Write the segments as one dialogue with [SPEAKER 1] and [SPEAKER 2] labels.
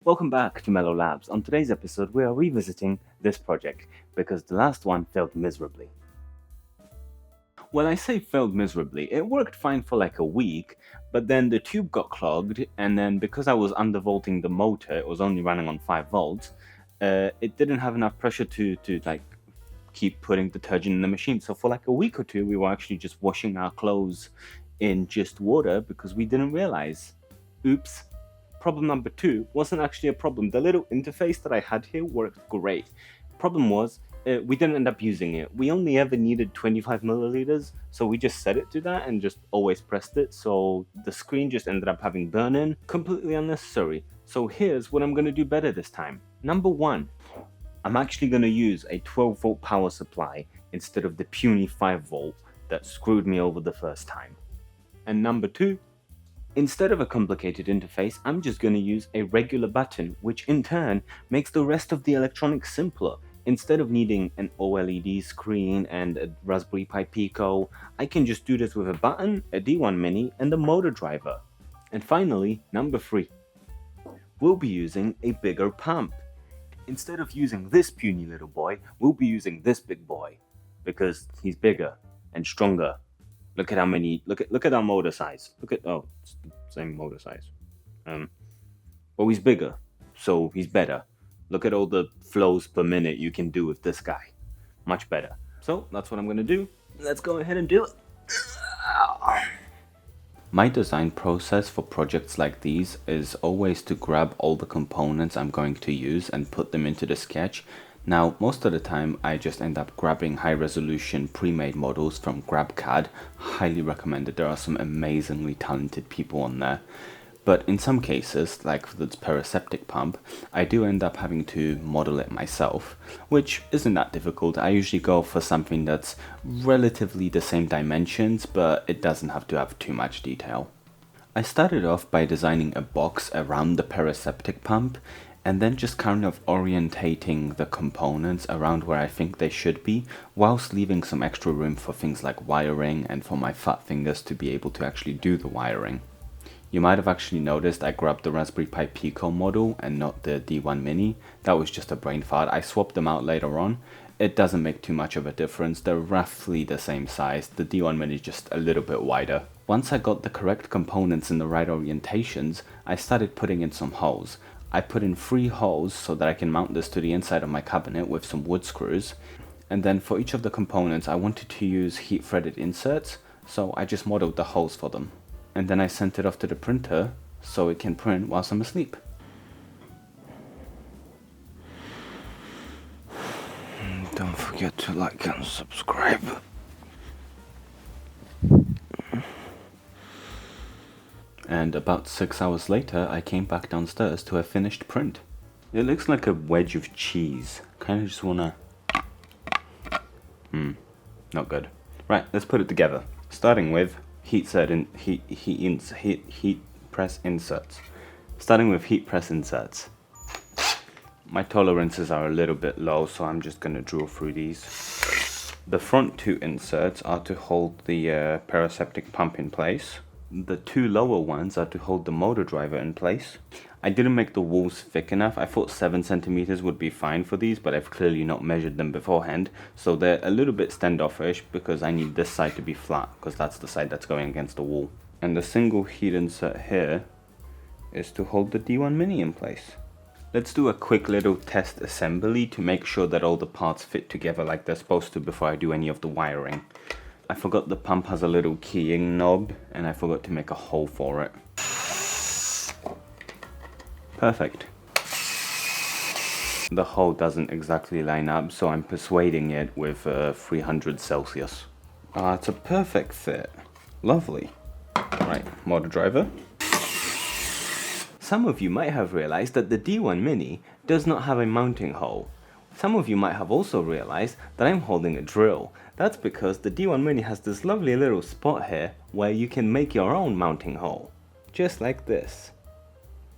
[SPEAKER 1] Welcome back to Mellow Labs. On today's episode, we are revisiting this project because the last one failed miserably. Well, I say failed miserably, it worked fine for like a week, but then the tube got clogged, and then because I was undervolting the motor, it was only running on 5 volts, it didn't have enough pressure to keep putting detergent in the machine. So for like a week or two, we were actually just washing our clothes in just water because we didn't realize. Oops. Problem number 2 wasn't actually a problem. The little interface that I had here worked great. Problem was, we didn't end up using it. We only ever needed 25 milliliters, so we just set it to that and just always pressed it, so the screen just ended up having burn-in. Completely unnecessary. So here's what I'm going to do better this time. Number 1, I'm actually going to use a 12 volt power supply instead of the puny 5 volt that screwed me over the first time. And number 2, instead of a complicated interface, I'm just going to use a regular button, which in turn makes the rest of the electronics simpler. Instead of needing an OLED screen and a Raspberry Pi Pico, I can just do this with a button, a D1 Mini, and a motor driver. And finally, number 3, we'll be using a bigger pump. Instead of using this puny little boy, we'll be using this big boy, because he's bigger and stronger. Look at how many. Look at our motor size. It's the same motor size. Well, he's bigger, so he's better. Look at all the flows per minute you can do with this guy. Much better. So that's what I'm gonna do. Let's go ahead and do it. My design process for projects like these is always to grab all the components I'm going to use and put them into the sketch. Now, most of the time I just end up grabbing high resolution pre-made models from GrabCAD. Highly recommended. There are some amazingly talented people on there. But in some cases, like for this periseptic pump, I do end up having to model it myself, which isn't that difficult. I usually go for something that's relatively the same dimensions, but it doesn't have to have too much detail. I started off by designing a box around the periseptic pump, and then just kind of orientating the components around where I think they should be, whilst leaving some extra room for things like wiring and for my fat fingers to be able to actually do the wiring. You might have actually noticed I grabbed the Raspberry Pi Pico model and not the D1 Mini. That was just a brain fart. I swapped them out later on. It doesn't make too much of a difference. They're roughly the same size. The D1 Mini is just a little bit wider. Once I got the correct components in the right orientations, I started putting in some holes. I put in 3 holes so that I can mount this to the inside of my cabinet with some wood screws. And then for each of the components I wanted to use heat threaded inserts, so I just modeled the holes for them. And then I sent it off to the printer so it can print whilst I'm asleep. Don't forget to like and subscribe. And about 6 hours later, I came back downstairs to a finished print. It looks like a wedge of cheese. Kinda just wanna... not good. Right, let's put it together. Starting with heat press inserts. Starting with heat press inserts. My tolerances are a little bit low, so I'm just gonna drill through these. The front 2 inserts are to hold the periseptic pump in place. The 2 lower ones are to hold the motor driver in place. I didn't make the walls thick enough. I thought 7 centimeters would be fine for these, but I've clearly not measured them beforehand. So they're a little bit standoffish because I need this side to be flat, because that's the side that's going against the wall. And the single heat insert here is to hold the D1 Mini in place. Let's do a quick little test assembly to make sure that all the parts fit together like they're supposed to before I do any of the wiring. I forgot the pump has a little keying knob, and I forgot to make a hole for it. Perfect. The hole doesn't exactly line up, so I'm persuading it with 300 Celsius. It's a perfect fit. Lovely. Right, motor driver. Some of you might have realized that the D1 Mini does not have a mounting hole. Some of you might have also realized that I'm holding a drill. That's because the D1 Mini has this lovely little spot here where you can make your own mounting hole. Just like this.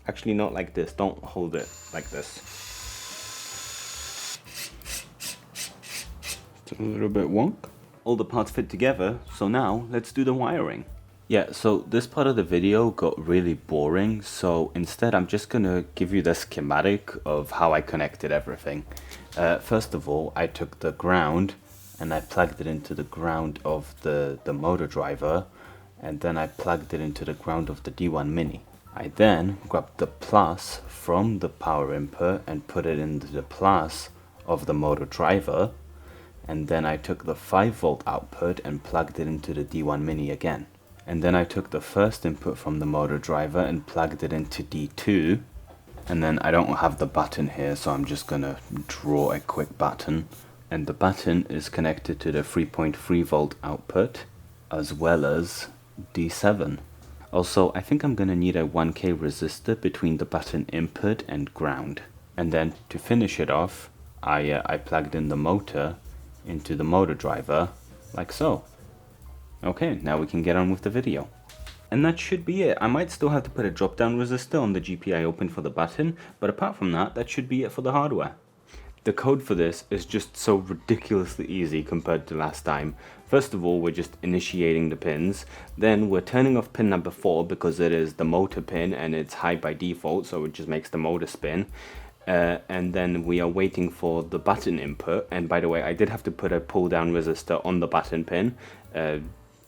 [SPEAKER 1] Actually, not like this. Don't hold it like this. It's a little bit wonk. All the parts fit together, so now let's do the wiring. Yeah, so this part of the video got really boring, so instead I'm just gonna give you the schematic of how I connected everything. First of all, I took the ground and I plugged it into the ground of the motor driver, and then I plugged it into the ground of the D1 Mini. I then grabbed the plus from the power input and put it into the plus of the motor driver, and then I took the 5-volt output and plugged it into the D1 Mini again. And then I took the first input from the motor driver and plugged it into D2. And then I don't have the button here, so I'm just gonna draw a quick button. And the button is connected to the 3.3 volt output, as well as D7. Also, I think I'm gonna need a 1K resistor between the button input and ground. And then to finish it off, I plugged in the motor into the motor driver, like so. Okay, now we can get on with the video. And that should be it. I might still have to put a drop down resistor on the GPI open for the button, but apart from that, that should be it for the hardware. The code for this is just so ridiculously easy compared to last time. First of all, we're just initiating the pins, then we're turning off pin number 4 because it is the motor pin and it's high by default, so it just makes the motor spin. And then we are waiting for the button input, and by the way, I did have to put a pull down resistor on the button pin,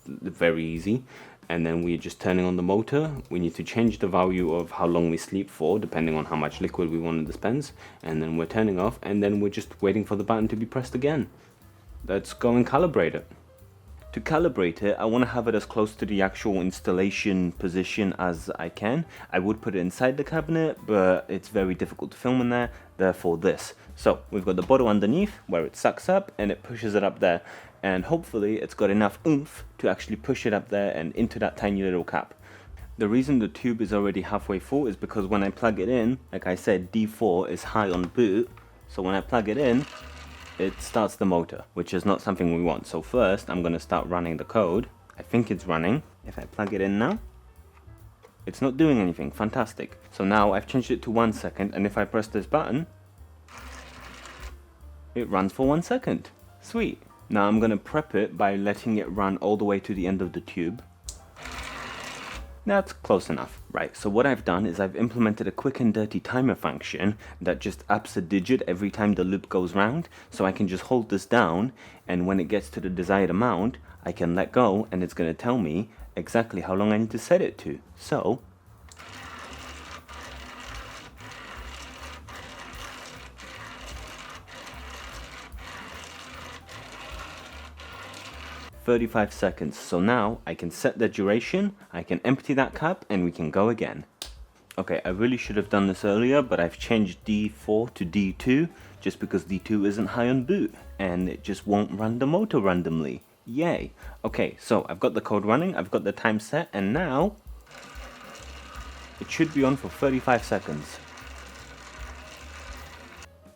[SPEAKER 1] very easy. And then we're just turning on the motor. We need to change the value of how long we sleep for, depending on how much liquid we want to dispense, and then we're turning off, and then we're just waiting for the button to be pressed again. Let's go and calibrate it. To calibrate it, I want to have it as close to the actual installation position as I can. I would put it inside the cabinet, but it's very difficult to film in there, therefore this. So we've got the bottle underneath where it sucks up and it pushes it up there, and hopefully it's got enough oomph to actually push it up there and into that tiny little cap. The reason the tube is already halfway full is because when I plug it in, like I said, D4 is high on boot, so when I plug it in, it starts the motor, which is not something we want. So first, I'm going to start running the code. I think it's running. If I plug it in now, it's not doing anything. Fantastic. So now I've changed it to 1 second, and if I press this button, it runs for 1 second. Sweet. Now I'm going to prep it by letting it run all the way to the end of the tube. That's close enough. Right, so what I've done is I've implemented a quick and dirty timer function that just ups a digit every time the loop goes round, so I can just hold this down, and when it gets to the desired amount, I can let go, and it's going to tell me exactly how long I need to set it to. So, "35 seconds. So now I can set the duration, I can empty that cap, and we can go again. Okay, I really should have done this earlier, but I've changed D4 to D2 just because D2 isn't high on boot and it just won't run the motor randomly. Yay. Okay, so I've got the code running, I've got the time set, and now it should be on for 35 seconds.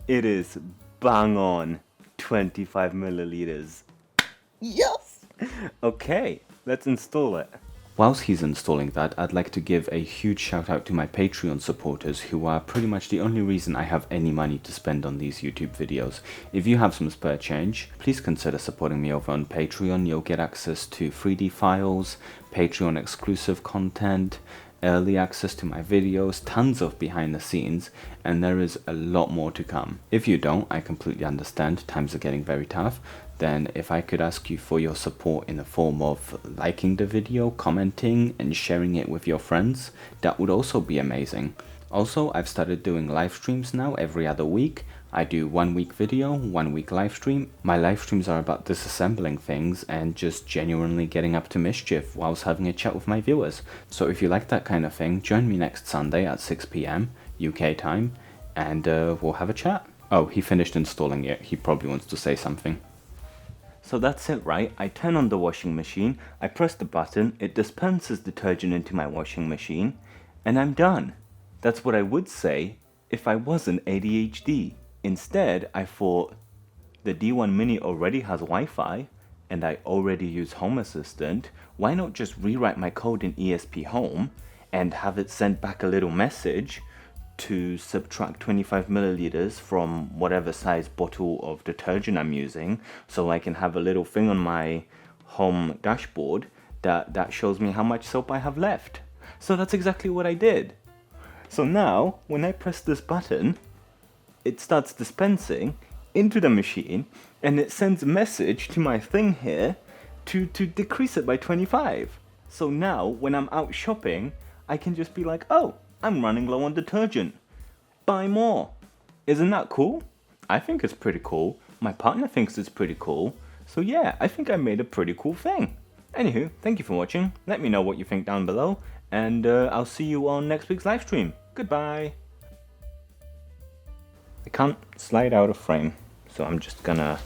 [SPEAKER 1] It is bang on 25 milliliters. Yes! Okay, let's install it. Whilst he's installing that, I'd like to give a huge shout out to my Patreon supporters, who are pretty much the only reason I have any money to spend on these YouTube videos. If you have some spare change, please consider supporting me over on Patreon. You'll get access to 3D files, Patreon exclusive content, early access to my videos, tons of behind the scenes, and there is a lot more to come. If you don't, I completely understand, times are getting very tough. Then if I could ask you for your support in the form of liking the video, commenting, and sharing it with your friends, that would also be amazing. Also, I've started doing live streams now every other week. I do 1 week video, 1 week live stream. My live streams are about disassembling things and just genuinely getting up to mischief whilst having a chat with my viewers. So if you like that kind of thing, join me next Sunday at 6 PM UK time, and we'll have a chat. Oh, he finished installing it. He probably wants to say something. So that's it, right? I turn on the washing machine, I press the button, it dispenses detergent into my washing machine, and I'm done. That's what I would say if I wasn't ADHD. Instead, I thought, the D1 Mini already has Wi-Fi, and I already use Home Assistant. Why not just rewrite my code in ESP Home and have it send back a little message to subtract 25 milliliters from whatever size bottle of detergent I'm using, so I can have a little thing on my home dashboard that shows me how much soap I have left. So that's exactly what I did. So now, when I press this button, it starts dispensing into the machine, and it sends a message to my thing here to decrease it by 25. So now, when I'm out shopping, I can just be like, oh, I'm running low on detergent. Buy more. Isn't that cool? I think it's pretty cool. My partner thinks it's pretty cool. So yeah, I think I made a pretty cool thing. Anywho, thank you for watching. Let me know what you think down below, and I'll see you on next week's live stream. Goodbye. I can't slide out of frame, so I'm just gonna